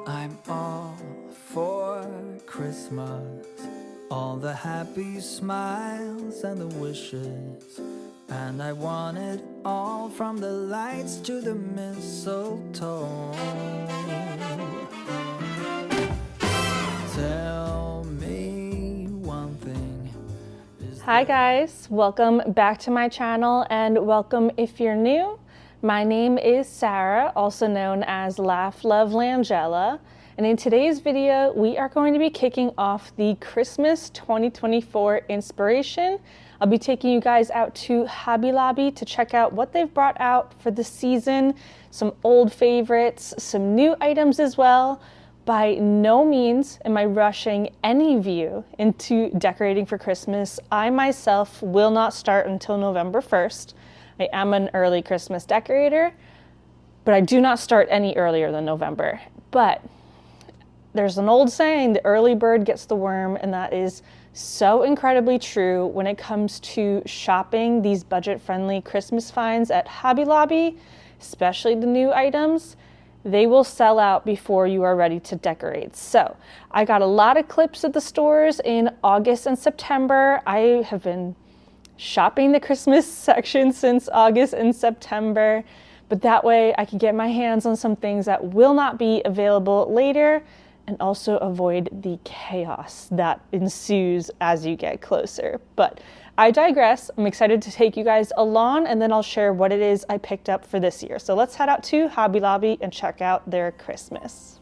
Well, I'm all for Christmas, all the happy smiles and the wishes, and I want it all from the lights to the mistletoe. Tell me one thing. Hi guys, welcome back to my channel and welcome if you're new. My name is Sarah, also known as Laugh Love Langella, and in today's video we are going to be kicking off the Christmas 2024 inspiration. I'll be taking you guys out to Hobby Lobby to check out what they've brought out for the season, some old favorites, some new items as well. By no means am I rushing any of you into decorating for Christmas. I myself will not start until November 1st. I am an early Christmas decorator, but I do not start any earlier than November. But there's an old saying, the early bird gets the worm, and that is so incredibly true when it comes to shopping these budget-friendly Christmas finds at Hobby Lobby, especially the new items. They will sell out before you are ready to decorate. So I got a lot of clips at the stores in August and September. I have been shopping the Christmas section since August and September, but that way I can get my hands on some things that will not be available later and also avoid the chaos that ensues as you get closer. But I digress. I'm excited to take you guys along, and then I'll share what it is I picked up for this year. So let's head out to Hobby Lobby and check out their Christmas.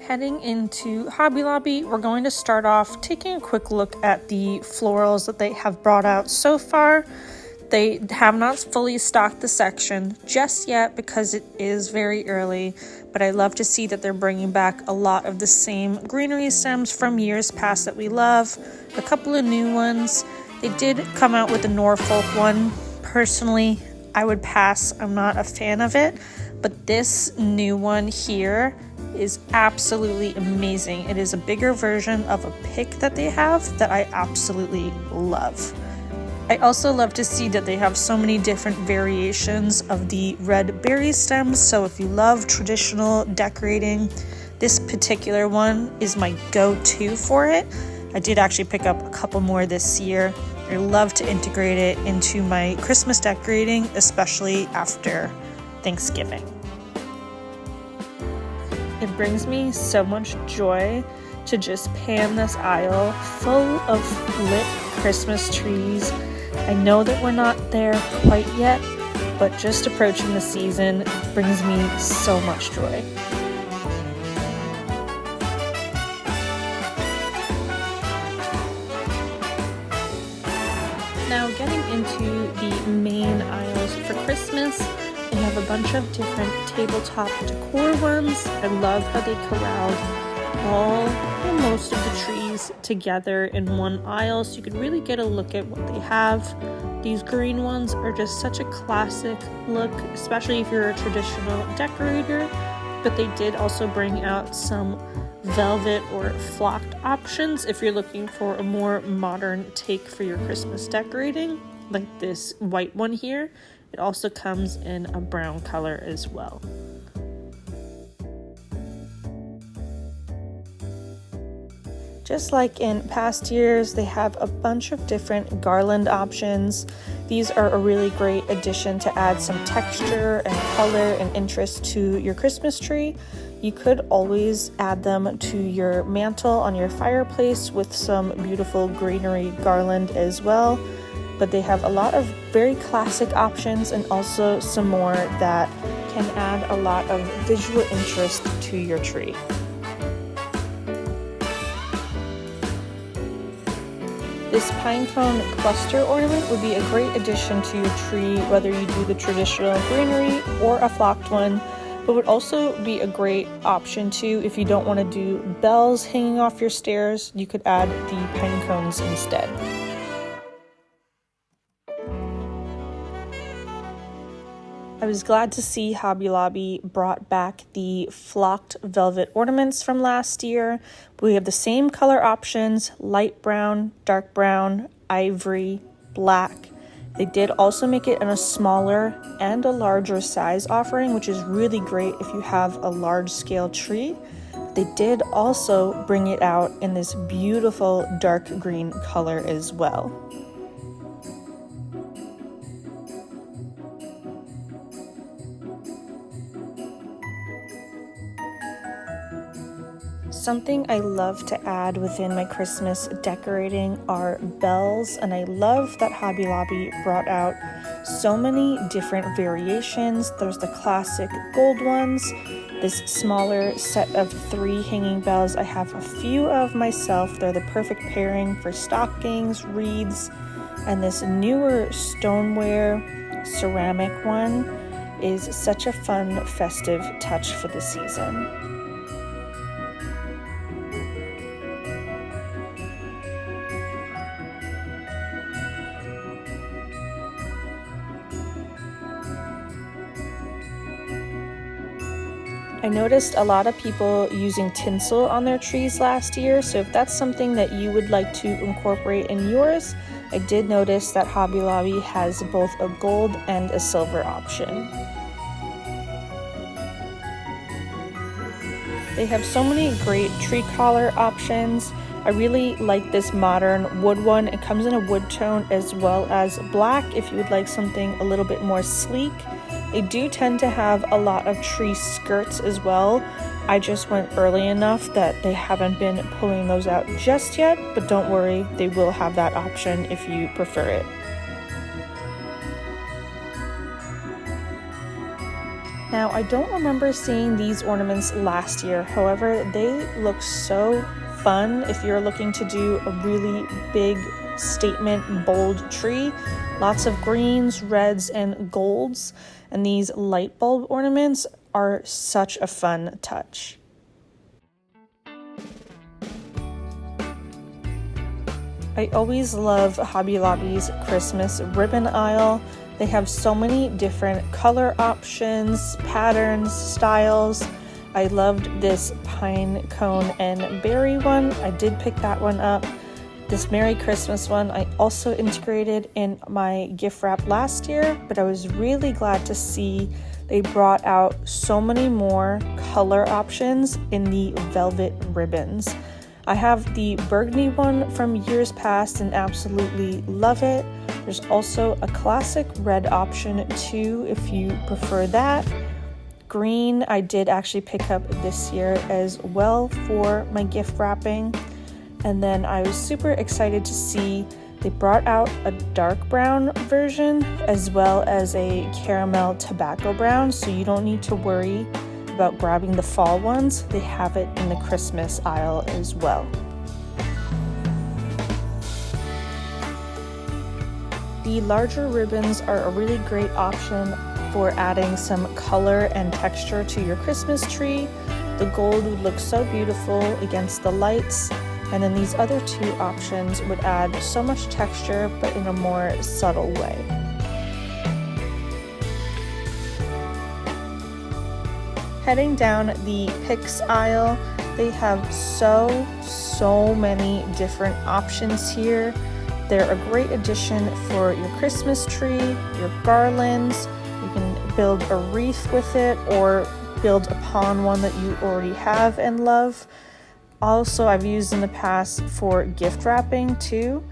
Heading into Hobby Lobby, we're going to start off taking a quick look at the florals that they have brought out so far. They have not fully stocked the section just yet because it is very early, but I love to see that they're bringing back a lot of the same greenery stems from years past that we love. A couple of new ones. They did come out with a Norfolk one. Personally, I would pass. I'm not a fan of it, but this new one here is absolutely amazing. It is a bigger version of a pick that they have that I absolutely love. I also love to see that they have so many different variations of the red berry stems, so if you love traditional decorating, this particular one is my go-to for it. I did actually pick up a couple more this year. I love to integrate it into my Christmas decorating, especially after Thanksgiving. It brings me so much joy to just pan this aisle full of lit Christmas trees. I know that we're not there quite yet, but just approaching the season brings me so much joy. Now getting into the main aisles for Christmas, they have a bunch of different tabletop decor ones. I love how they corralled all or most of the trees together in one aisle, so you could really get a look at what they have. These green ones are just such a classic look, especially if you're a traditional decorator, but they did also bring out some velvet or flocked options if you're looking for a more modern take for your Christmas decorating, like this white one here. It also comes in a brown color as well. Just like in past years, they have a bunch of different garland options. These are a really great addition to add some texture and color and interest to your Christmas tree. You could always add them to your mantle on your fireplace with some beautiful greenery garland as well. But they have a lot of very classic options and also some more that can add a lot of visual interest to your tree. This pinecone cluster ornament would be a great addition to your tree, whether you do the traditional greenery or a flocked one, but would also be a great option too if you don't want to do bells hanging off your stairs. You could add the pinecones instead. I was glad to see Hobby Lobby brought back the flocked velvet ornaments from last year. We have the same color options: light brown, dark brown, ivory, black, They did also make it in a smaller and a larger size offering, which is really great if you have a large scale tree. They did also bring it out in this beautiful dark green color as well. Something I love to add within my Christmas decorating are bells, and I love that Hobby Lobby brought out so many different variations. There's the classic gold ones, this smaller set of 3 hanging bells. I have a few of myself. They're the perfect pairing for stockings, wreaths, and this newer stoneware ceramic one is such a fun festive touch for the season. I noticed a lot of people using tinsel on their trees last year, so if that's something that you would like to incorporate in yours, I did notice that Hobby Lobby has both a gold and a silver option. They have so many great tree collar options. I really like this modern wood one. It comes in a wood tone as well as black if you would like something a little bit more sleek. They do tend to have a lot of tree skirts as well. I just went early enough that they haven't been pulling those out just yet, but don't worry, they will have that option if you prefer it. Now, I don't remember seeing these ornaments last year. However, they look so fun if you're looking to do a really big statement, bold tree. Lots of greens, reds, and golds. And these light bulb ornaments are such a fun touch. I always love Hobby Lobby's Christmas ribbon aisle. They have so many different color options, patterns, styles. I loved this pine cone and berry one. I did pick that one up. This Merry Christmas one I also integrated in my gift wrap last year, but I was really glad to see they brought out so many more color options in the velvet ribbons. I have the burgundy one from years past and absolutely love it. There's also a classic red option too if you prefer that. Green I did actually pick up this year as well for my gift wrapping. And then I was super excited to see they brought out a dark brown version as well as a caramel tobacco brown, so you don't need to worry about grabbing the fall ones. They have it in the Christmas aisle as well. The larger ribbons are a really great option for adding some color and texture to your Christmas tree. The gold would look so beautiful against the lights. And then these other 2 options would add so much texture, but in a more subtle way. Heading down the picks aisle, they have so many different options here. They're a great addition for your Christmas tree, your garlands. You can build a wreath with it or build upon one that you already have and love. Also, I've used in the past for gift wrapping too,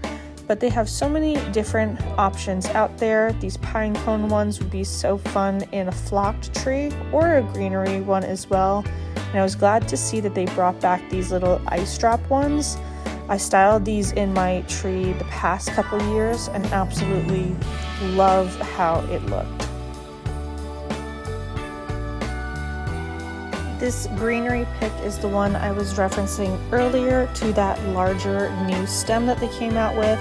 but they have so many different options out there. These pine cone ones would be so fun in a flocked tree or a greenery one as well. And I was glad to see that they brought back these little ice drop ones. I styled these in my tree the past couple years and absolutely love how it looked. This greenery pick is the one I was referencing earlier to that larger new stem that they came out with.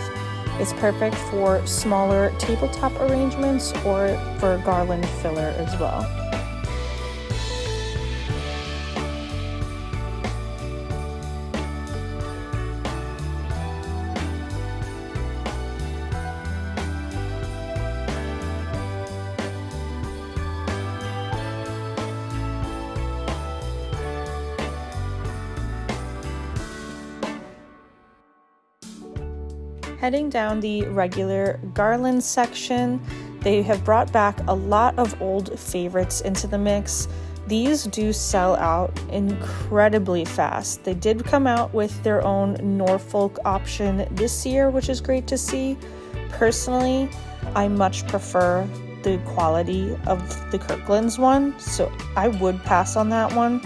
It's perfect for smaller tabletop arrangements or for garland filler as well. Heading down the regular garland section, they have brought back a lot of old favorites into the mix. These do sell out incredibly fast. They did come out with their own Norfolk option this year, which is great to see. Personally, I much prefer the quality of the Kirkland's one, so I would pass on that one.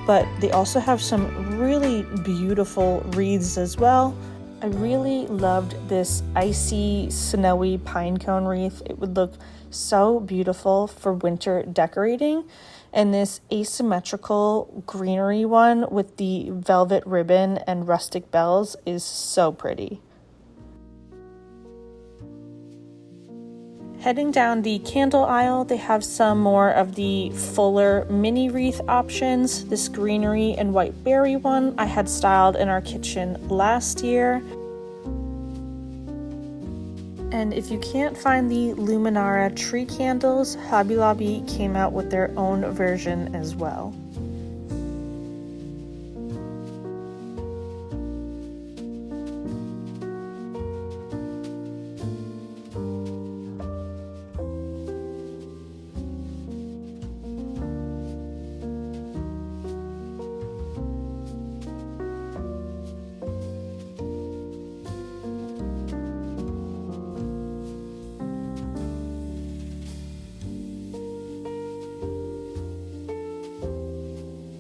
But they also have some really beautiful wreaths as well. I really loved this icy, snowy pinecone wreath. It would look so beautiful for winter decorating. And this asymmetrical greenery one with the velvet ribbon and rustic bells is so pretty. Heading down the candle aisle, they have some more of the fuller mini wreath options. This greenery and white berry one I had styled in our kitchen last year. And if you can't find the Luminara tree candles, Hobby Lobby came out with their own version as well.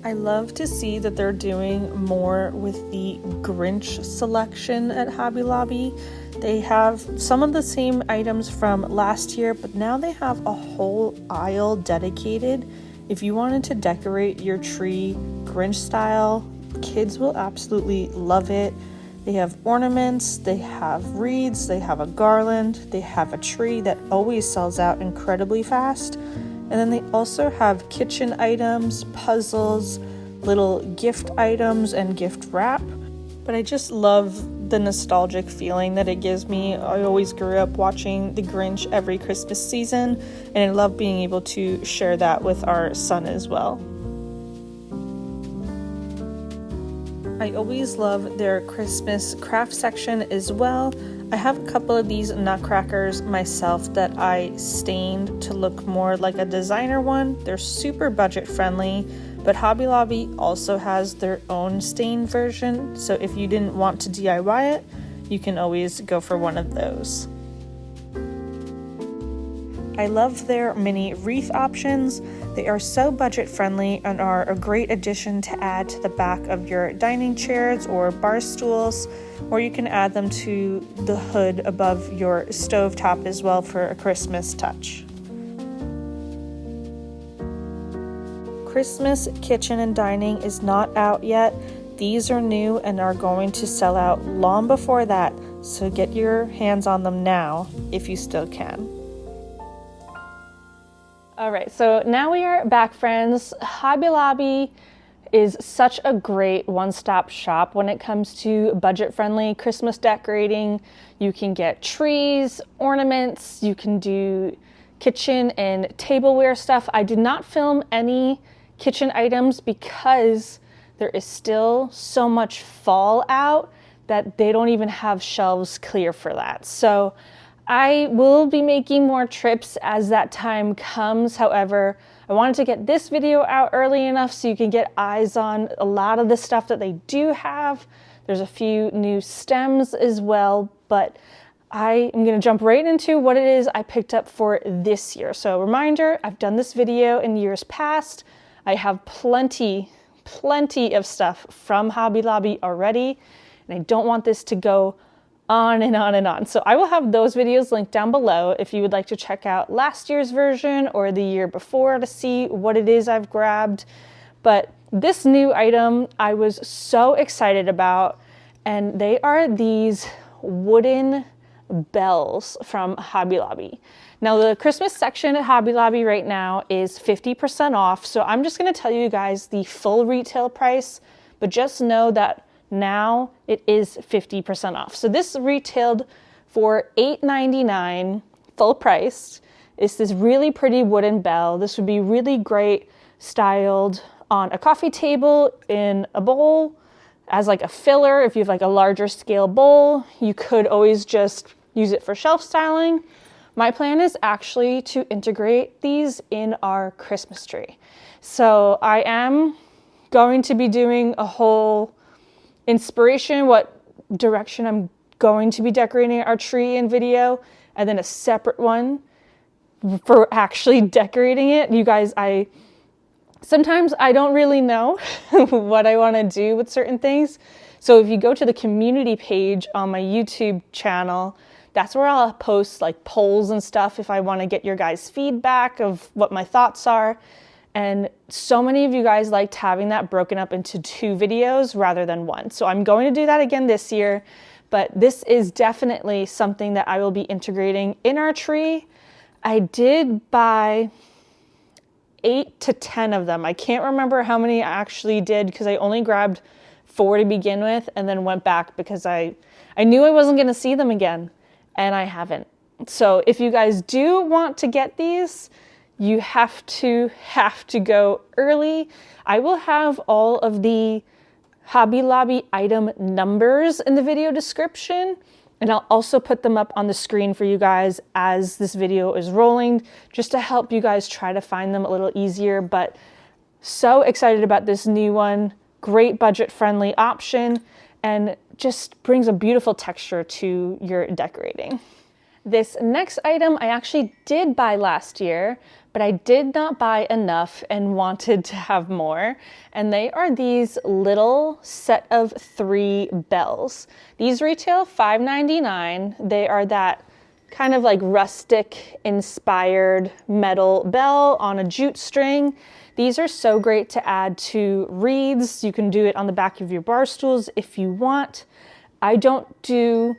I love to see that they're doing more with the Grinch selection at Hobby Lobby. They have some of the same items from last year, but now they have a whole aisle dedicated. If you wanted to decorate your tree Grinch style, kids will absolutely love it. They have ornaments, they have wreaths, they have a garland, they have a tree that always sells out incredibly fast. And then they also have kitchen items, puzzles, little gift items, and gift wrap. But I just love the nostalgic feeling that it gives me. I always grew up watching The Grinch every Christmas season, and I love being able to share that with our son as well. I always love their Christmas craft section as well. I have a couple of these nutcrackers myself that I stained to look more like a designer one. They're super budget friendly, but Hobby Lobby also has their own stain version, so if you didn't want to DIY it, you can always go for one of those. I love their mini wreath options. They are so budget friendly and are a great addition to add to the back of your dining chairs or bar stools, or you can add them to the hood above your stovetop as well for a Christmas touch. Christmas kitchen and dining is not out yet. These are new and are going to sell out long before that, so get your hands on them now if you still can. All right, so now we are back, friends. Hobby Lobby is such a great one-stop shop when it comes to budget-friendly Christmas decorating. You can get trees, ornaments, you can do kitchen and tableware stuff. I did not film any kitchen items because there is still so much fall out that they don't even have shelves clear for that. So I will be making more trips as that time comes. However, I wanted to get this video out early enough so you can get eyes on a lot of the stuff that they do have. There's a few new stems as well, but I am going to jump right into what it is I picked up for this year. So reminder, I've done this video in years past. I have plenty of stuff from Hobby Lobby already, and I don't want this to go on and on and on. So I will have those videos linked down below if you would like to check out last year's version or the year before to see what it is I've grabbed. But this new item I was so excited about, and they are these wooden bells from Hobby Lobby. Now the Christmas section at Hobby Lobby right now is 50% off, so I'm just going to tell you guys the full retail price, but just know that now it is 50% off. So this retailed for $8.99 full price. It's this really pretty wooden bell. This would be really great styled on a coffee table, in a bowl, as like a filler. If you have like a larger scale bowl, you could always just use it for shelf styling. My plan is actually to integrate these in our Christmas tree. So I am going to be doing a whole inspiration, what direction I'm going to be decorating our tree in video, and then a separate one for actually decorating it. You guys, sometimes I don't really know what I want to do with certain things. So if you go to the community page on my YouTube channel, that's where I'll post like polls and stuff if I want to get your guys' feedback of what my thoughts are. And so many of you guys liked having that broken up into 2 videos rather than 1. So I'm going to do that again this year, but this is definitely something that I will be integrating in our tree. I did buy 8 to 10 of them. I can't remember how many I actually did because I only grabbed 4 to begin with and then went back because I knew I wasn't going to see them again, and I haven't. So if you guys do want to get these, you have to go early. I will have all of the Hobby Lobby item numbers in the video description, and I'll also put them up on the screen for you guys as this video is rolling, just to help you guys try to find them a little easier. But so excited about this new one. Great budget-friendly option, and just brings a beautiful texture to your decorating. This next item I actually did buy last year, but I did not buy enough and wanted to have more. And they are these little set of 3 bells. These retail $5.99. They are that kind of like rustic inspired metal bell on a jute string. These are so great to add to wreaths. You can do it on the back of your bar stools if you want. I don't do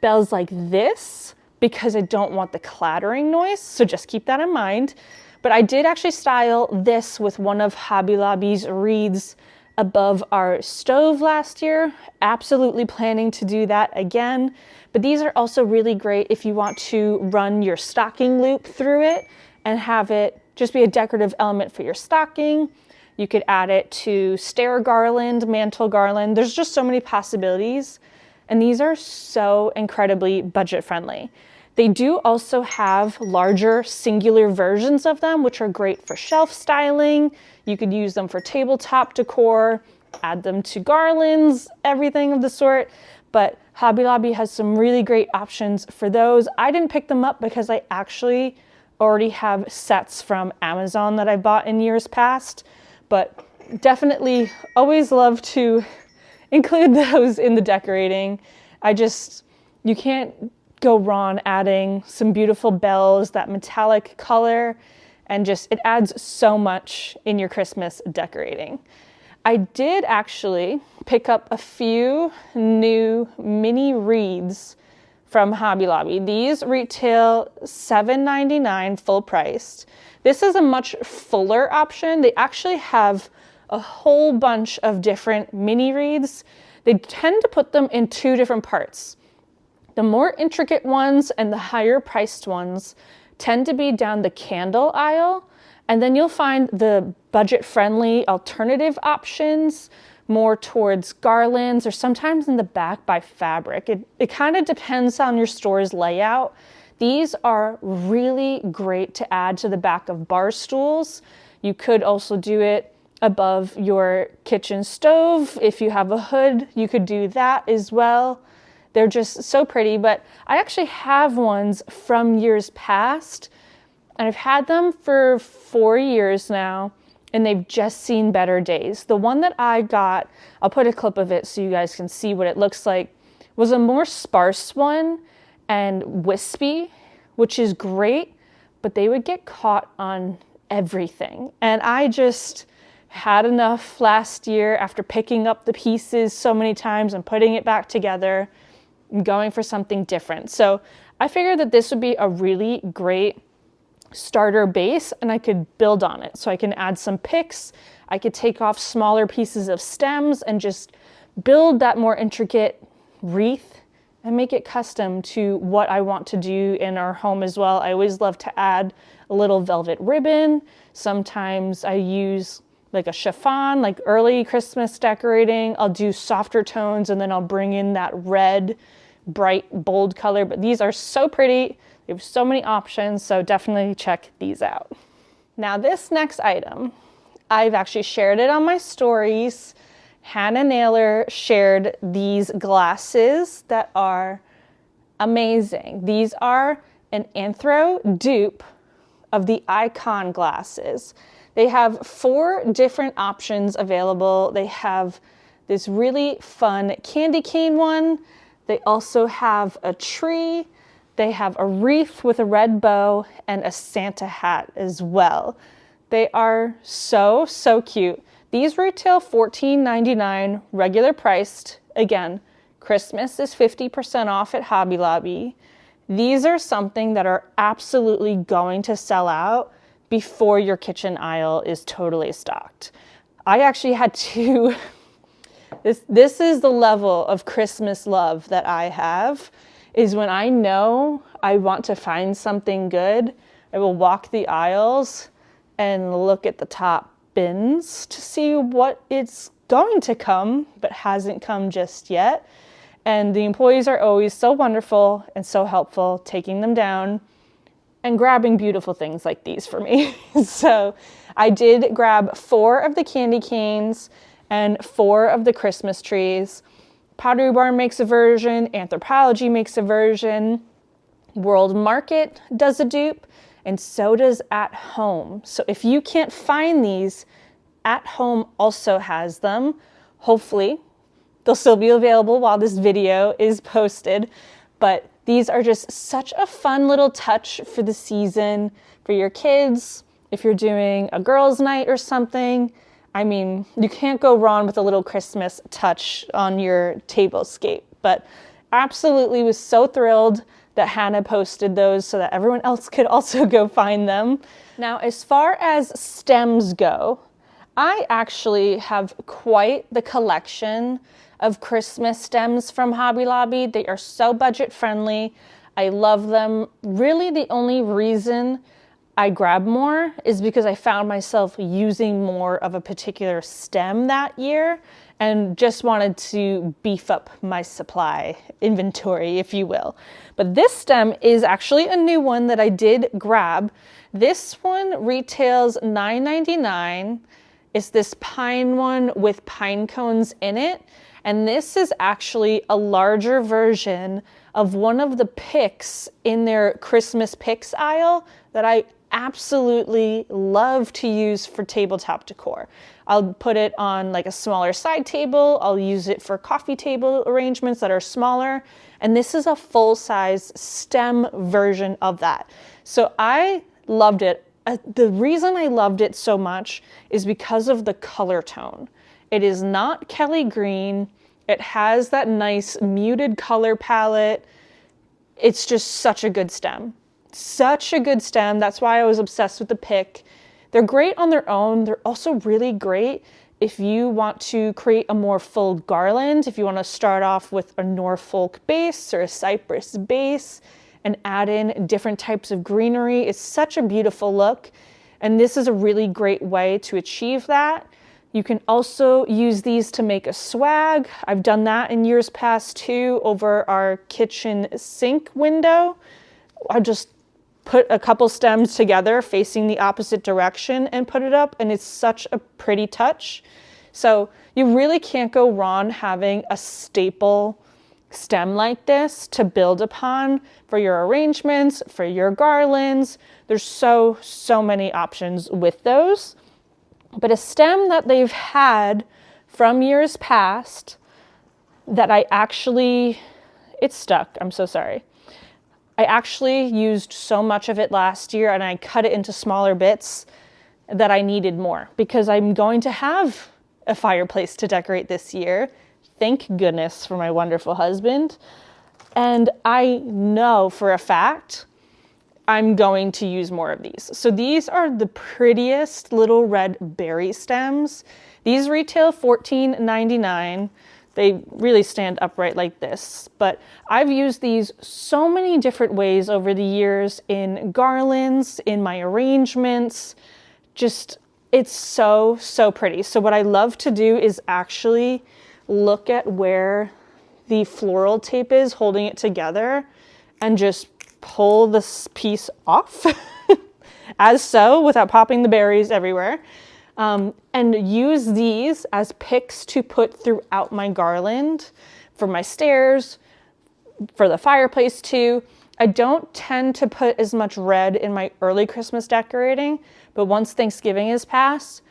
bells like this because I don't want the clattering noise, so just keep that in mind. But I did actually style this with one of Hobby Lobby's wreaths above our stove last year. Absolutely planning to do that again. But these are also really great if you want to run your stocking loop through it and have it just be a decorative element for your stocking. You could add it to stair garland, mantle garland. There's just so many possibilities. And these are so incredibly budget friendly. They do also have larger singular versions of them, which are great for shelf styling. You could use them for tabletop decor, add them to garlands, everything of the sort. But Hobby Lobby has some really great options for those. I didn't pick them up because I actually already have sets from Amazon that I bought in years past, but definitely always love to include those in the decorating. You can't go wrong adding some beautiful bells, that metallic color, and it adds so much in your Christmas decorating. I did actually pick up a few new mini wreaths from Hobby Lobby. These retail $7.99 full priced. This is a much fuller option. They actually have a whole bunch of different mini wreaths. They tend to put them in 2 different parts. The more intricate ones and the higher priced ones tend to be down the candle aisle, and then you'll find the budget-friendly alternative options more towards garlands or sometimes in the back by fabric. It kind of depends on your store's layout. These are really great to add to the back of bar stools. You could also do it above your kitchen stove. If you have a hood, you could do that as well. They're just so pretty, but I actually have ones from years past, and I've had them for 4 years now, and they've just seen better days. The one that I got, I'll put a clip of it so you guys can see what it looks like, was a more sparse one and wispy, which is great, but they would get caught on everything. And I just had enough last year after picking up the pieces so many times and putting it back together. I'm going for something different. So I figured that this would be a really great starter base, and I could build on it. So I can add some picks. I could take off smaller pieces of stems and just build that more intricate wreath and make it custom to what I want to do in our home as well. I always love to add a little velvet ribbon. Sometimes I use like a chiffon, like early Christmas decorating. I'll do softer tones and then I'll bring in that red, bright, bold color. But these are so pretty. They have so many options, so definitely check these out. Now this next item, I've actually shared it on my stories. Hannah Naylor shared these glasses that are amazing. These are an anthro dupe of the Icon glasses. They have 4 different options available. They have this really fun candy cane one. They also have a tree. They have a wreath with a red bow and a Santa hat as well. They are so, so cute. These retail $14.99, regular priced. Again, Christmas is 50% off at Hobby Lobby. These are something that are absolutely going to sell out before your kitchen aisle is totally stocked. I actually had to, this is the level of Christmas love that I have, is when I know I want to find something good, I will walk the aisles and look at the top bins to see what it's going to come, but hasn't come just yet. And the employees are always so wonderful and so helpful, taking them down and grabbing beautiful things like these for me. So I did grab 4 of the candy canes and 4 of the Christmas trees. Pottery Barn makes a version, Anthropologie makes a version, World Market does a dupe, and so does At Home. So if you can't find these, At Home also has them. Hopefully, they'll still be available while this video is posted, but these are just such a fun little touch for the season, for your kids, if you're doing a girls' night or something. I mean, you can't go wrong with a little Christmas touch on your tablescape, but absolutely was so thrilled that Hannah posted those so that everyone else could also go find them. Now, as far as stems go, I actually have quite the collection of Christmas stems from Hobby Lobby. They are so budget friendly. I love them. Really, the only reason I grab more is because I found myself using more of a particular stem that year and just wanted to beef up my supply inventory, if you will. But this stem is actually a new one that I did grab. This one retails $9.99. It's this pine one with pine cones in it. And this is actually a larger version of one of the picks in their Christmas picks aisle that I absolutely love to use for tabletop decor. I'll put it on like a smaller side table. I'll use it for coffee table arrangements that are smaller. And this is a full-size stem version of that. So I loved it. The reason I loved it so much is because of the color tone. It is not Kelly green. It has that nice muted color palette. It's just such a good stem. Such a good stem. That's why I was obsessed with the pick. They're great on their own. They're also really great if you want to create a more full garland, if you want to start off with a Norfolk base or a cypress base and add in different types of greenery. It's such a beautiful look. And this is a really great way to achieve that. You can also use these to make a swag. I've done that in years past too, over our kitchen sink window. I just put a couple stems together facing the opposite direction and put it up, and it's such a pretty touch. So you really can't go wrong having a staple stem like this to build upon for your arrangements, for your garlands. There's so many options with those. But a stem that they've had from years past that it's stuck, I'm so sorry. I actually used so much of it last year and I cut it into smaller bits that I needed more because I'm going to have a fireplace to decorate this year. Thank goodness for my wonderful husband. And I know for a fact I'm going to use more of these. So these are the prettiest little red berry stems. These retail $14.99. They really stand upright like this, but I've used these so many different ways over the years in garlands, in my arrangements. Just It's so, so pretty. So what I love to do is actually look at where the floral tape is holding it together and just pull this piece off as so, without popping the berries everywhere. And use these as picks to put throughout my garland for my stairs, for the fireplace too. I don't tend to put as much red in my early Christmas decorating, but once Thanksgiving is passed,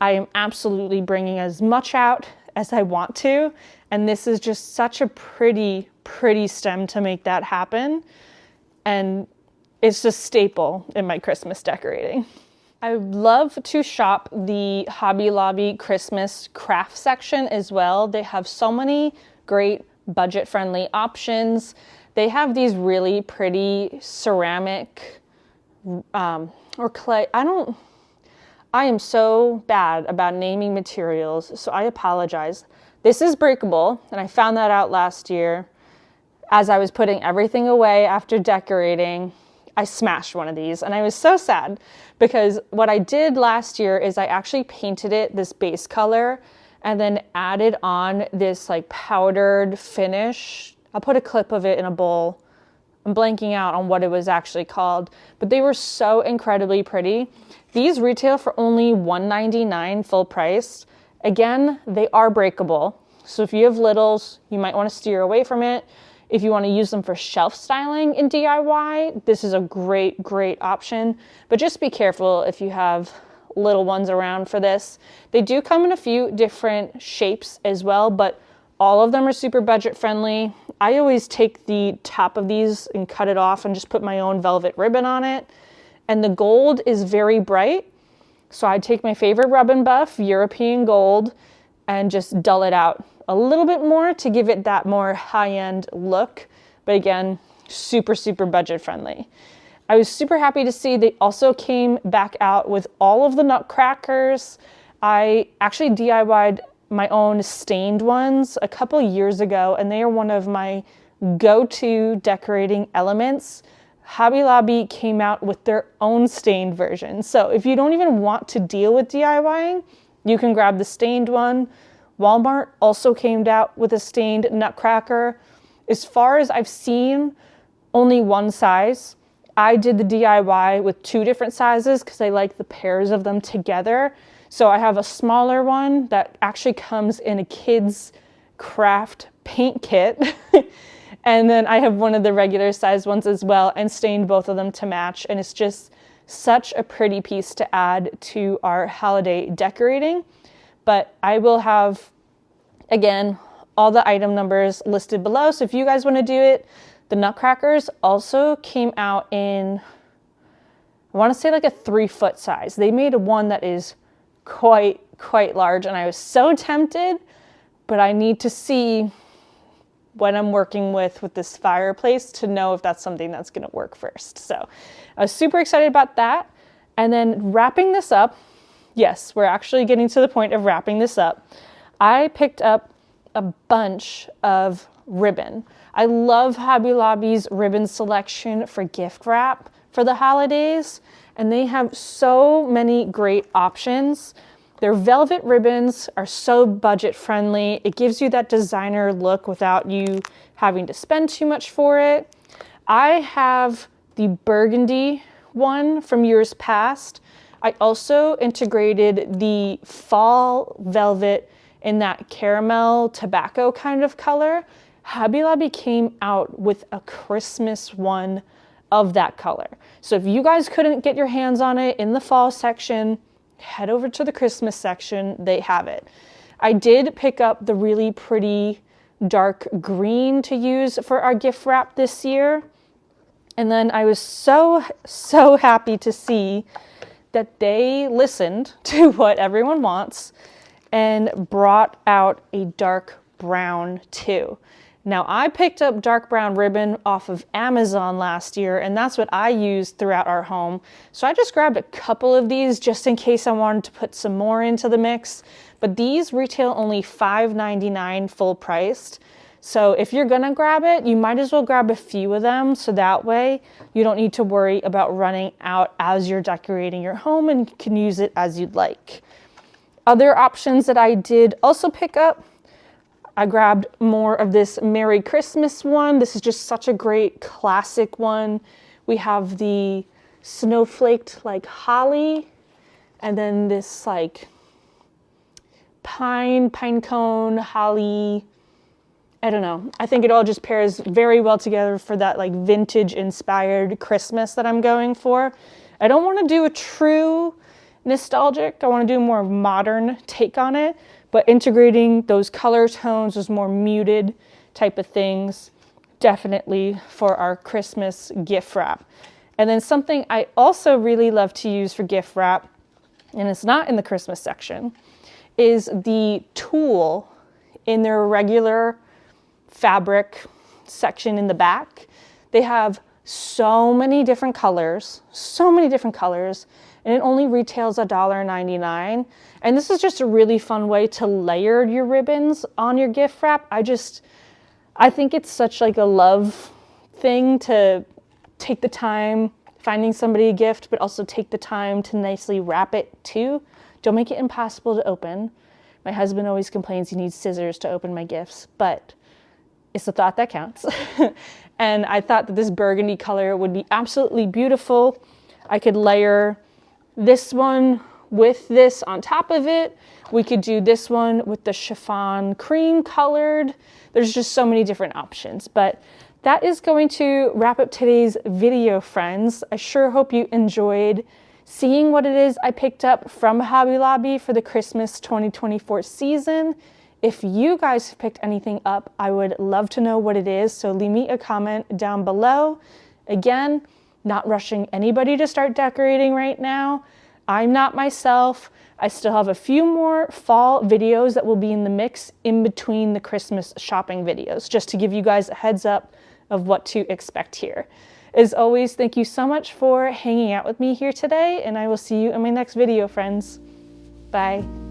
I am absolutely bringing as much out as I want to. And this is just such a pretty, pretty stem to make that happen. And it's a staple in my Christmas decorating. I love to shop the Hobby Lobby Christmas craft section as well. They have so many great budget-friendly options. They have these really pretty ceramic or clay. I am so bad about naming materials, so I apologize. This is breakable, and I found that out last year. As I was putting everything away after decorating, I smashed one of these, and I was so sad because what I did last year is I actually painted it this base color and then added on this like powdered finish. I'll put a clip of it in a bowl. I'm blanking out on what it was actually called, but they were so incredibly pretty. These retail for only $1.99 full price. Again, they are breakable. So if you have littles, you might want to steer away from it. If you want to use them for shelf styling in DIY, this is a great, great option. But just be careful if you have little ones around for this. They do come in a few different shapes as well, but all of them are super budget friendly. I always take the top of these and cut it off and just put my own velvet ribbon on it. And the gold is very bright. So I take my favorite Rub and Buff, European gold, and just dull it out a little bit more to give it that more high-end look. But again, super, super budget friendly. I was super happy to see they also came back out with all of the nutcrackers. I actually DIY'd my own stained ones a couple years ago, and they are one of my go-to decorating elements. Hobby Lobby came out with their own stained version. So if you don't even want to deal with DIYing, you can grab the stained one. Walmart also came out with a stained nutcracker. As far as I've seen, only one size. I did the DIY with 2 different sizes because I like the pairs of them together. So I have a smaller one that actually comes in a kid's craft paint kit. And then I have one of the regular size ones as well and stained both of them to match. And it's just such a pretty piece to add to our holiday decorating. But I will have, again, all the item numbers listed below. So if you guys want to do it, the nutcrackers also came out in, I want to say like a 3-foot size. They made one that is quite large, and I was so tempted, but I need to see what I'm working with this fireplace to know if that's something that's going to work first. So I was super excited about that. And then wrapping this up, yes, we're actually getting to the point of wrapping this up. I picked up a bunch of ribbon. I love Hobby Lobby's ribbon selection for gift wrap for the holidays, and they have so many great options. Their velvet ribbons are so budget friendly. It gives you that designer look without you having to spend too much for it. I have the Burgundy one from years past. I also integrated the fall velvet in that caramel tobacco kind of color. Hobby Lobby came out with a Christmas one of that color. So if you guys couldn't get your hands on it in the fall section, head over to the Christmas section. They have it. I did pick up the really pretty dark green to use for our gift wrap this year. And then I was so happy to see that they listened to what everyone wants and brought out a dark brown too. Now, I picked up dark brown ribbon off of Amazon last year, and that's what I used throughout our home. So I just grabbed a couple of these just in case I wanted to put some more into the mix. But these retail only $5.99 full priced. So if you're gonna grab it, you might as well grab a few of them, so that way you don't need to worry about running out as you're decorating your home, and you can use it as you'd like. Other options that I did also pick up, I grabbed more of this Merry Christmas one. This is just such a great classic one. We have the snowflaked like holly, and then this like pinecone, holly. I don't know. I think it all just pairs very well together for that like vintage inspired Christmas that I'm going for. I don't want to do a true nostalgic. I want to do a more modern take on it, but integrating those color tones, those more muted type of things, definitely for our Christmas gift wrap. And then something I also really love to use for gift wrap, and it's not in the Christmas section, is the tulle in their regular fabric section in the back. They have so many different colors, and it only retails $1.99. And this is just a really fun way to layer your ribbons on your gift wrap. I think it's such like a love thing to take the time finding somebody a gift, but also take the time to nicely wrap it too. Don't make it impossible to open. My husband always complains he needs scissors to open my gifts, but it's the thought that counts. And I thought that this burgundy color would be absolutely beautiful. I could layer this one with this on top of it. We could do this one with the chiffon cream colored. There's just so many different options, but that is going to wrap up today's video, friends. I sure hope you enjoyed seeing what it is I picked up from Hobby Lobby for the Christmas 2024 season. If you guys have picked anything up, I would love to know what it is, so leave me a comment down below. Again, not rushing anybody to start decorating right now. I'm not myself. I still have a few more fall videos that will be in the mix in between the Christmas shopping videos, just to give you guys a heads up of what to expect here. As always, thank you so much for hanging out with me here today, and I will see you in my next video, friends. Bye.